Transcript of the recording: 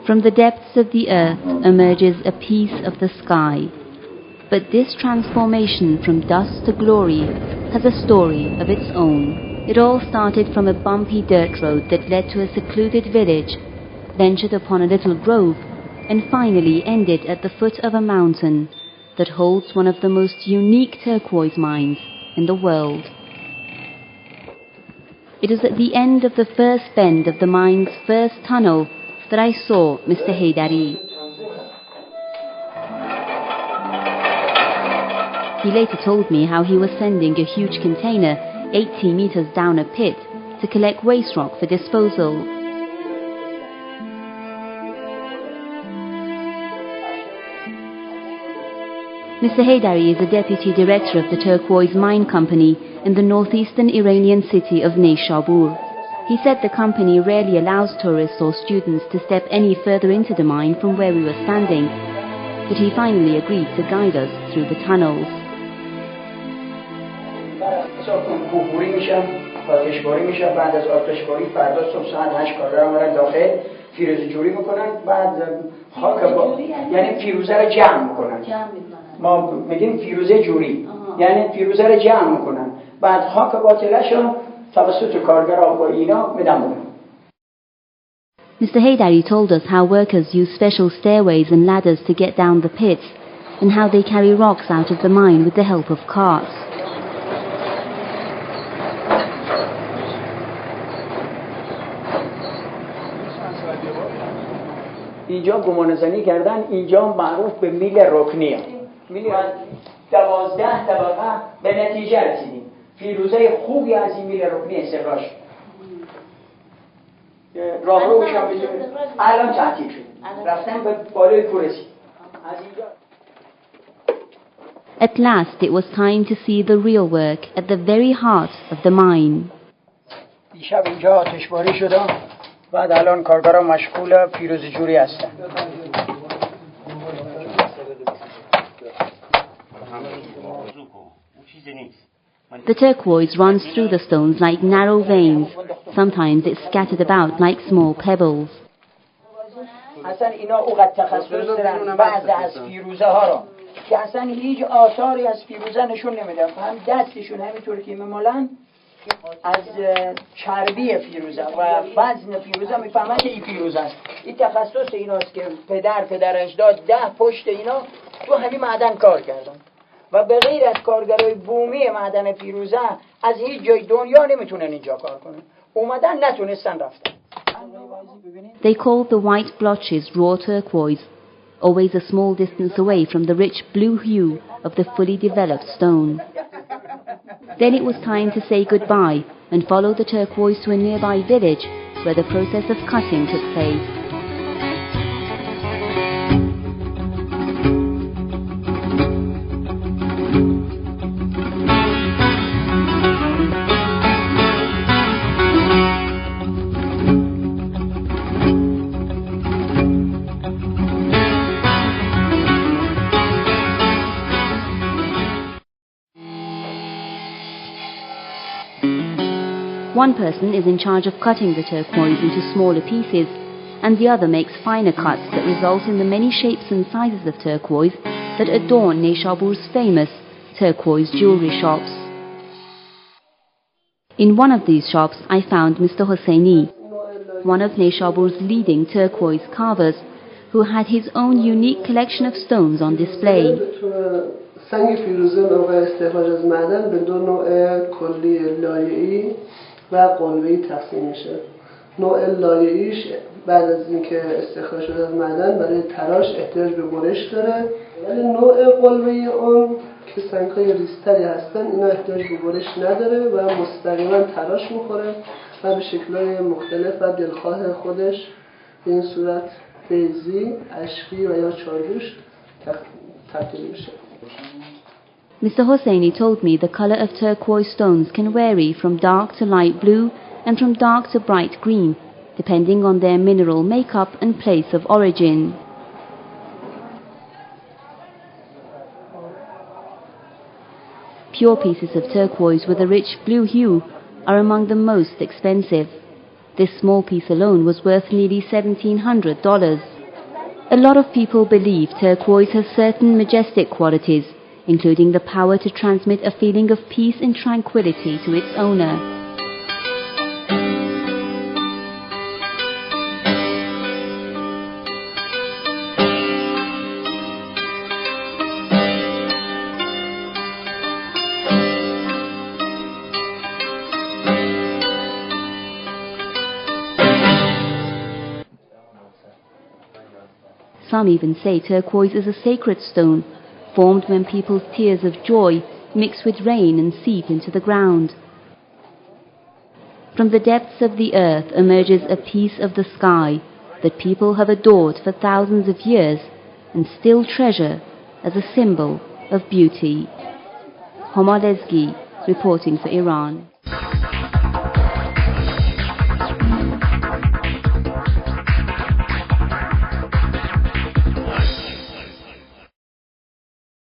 From the depths of the earth emerges a piece of the sky. But this transformation from dust to glory has a story of its own. It all started from a bumpy dirt road that led to a secluded village, ventured upon a little grove, and finally ended at the foot of a mountain that holds one of the most unique turquoise mines in the world. It was at the end of the first bend of the mine's first tunnel that I saw Mr. Haydari. He later told me how he was sending a huge container 80 meters down a pit to collect waste rock for disposal. Mr. Haydari is the deputy director of the Turquoise Mine Company in the northeastern Iranian city of Neyshabur. He said the company rarely allows tourists or students to step any further into the mine from where we were standing, but he finally agreed to guide us through the tunnels. ما میگیم فیروزه جوری، یعنی فیروزه رو جمع میکنن، بعد خاک باطله‌شو توسط کارگرها با اینا میدن. Mr. Haydari told us how workers use special stairways and ladders to get down the pits, and how they carry rocks out of the mine with the help of carts. اینجا گمانه‌زنی کردن، اینجا معروف به میل رکنیه. میل 12 طبقه به نتیجه رسیدیم. فیروزه خوبی از این میل رکنی استخراج شد. راهروش هم الان تعطیل شد. رفتن به بالای کورسی. از اینجا At last it was time to see the real work at the very heart of the mine. دیشب اینجا آتشباری شده. بعد الان کارگرها مشغول فیروزه جوری هستن. The turquoise runs through the stones like narrow veins. Sometimes it's scattered about like small pebbles. اصلا اینا اوقات تخصص دارن بعض از فیروزه ها رو که اصلا هیچ آثاری از فیروزه نشون نمیدن. هم دستشون همینطور که میمالن از چربی فیروزه و وزن فیروزه میفهمن که این فیروزه است. این تخصص ایناست که پدر اجداد 10 پشت اینا تو همین معدن کار کردن و به غیر از کارگرای بومی معدن فیروزه از هیچ جای دنیا نمیتونن اینجا کار کنن. اومدن نتونستن رفتن. They called the white blotches raw turquoise, always a small distance away from the rich blue hue of the fully developed stone. Then it was time to say goodbye and follow the turquoise to a nearby village where the process of cutting took place. One person is in charge of cutting the turquoise into smaller pieces, and the other makes finer cuts that result in the many shapes and sizes of turquoise that adorn Neyshabur's famous turquoise jewelry shops. In one of these shops, I found Mr. Hosseini, one of Neyshabur's leading turquoise carvers, who had his own unique collection of stones on display. سنگ فیروزه موقع استخراج از معدن به دو نوع کلی لایه‌ای و قلوه‌ای تقسیم میشه. نوع لایه‌ایش بعد از اینکه استخراج شده از معدن برای تراش احتیاج به برش داره، ولی نوع قلوه‌ای اون که سنگ‌های ریزتری هستن اینا احتیاج به برش نداره و مستقیما تراش می‌خوره و به شکل‌های مختلف و دلخواه خودش به این صورت فیزی، اشکی و یا چارگوش تبدیل میشه. Mr. Hosseini told me the color of turquoise stones can vary from dark to light blue and from dark to bright green, depending on their mineral makeup and place of origin. Pure pieces of turquoise with a rich blue hue are among the most expensive. This small piece alone was worth nearly $1,700. A lot of people believe turquoise has certain majestic qualities, including the power to transmit a feeling of peace and tranquility to its owner. Some even say turquoise is a sacred stone, formed when people's tears of joy mix with rain and seep into the ground. From the depths of the earth emerges a piece of the sky that people have adored for thousands of years and still treasure as a symbol of beauty. Homa Lezgi, reporting for Iran.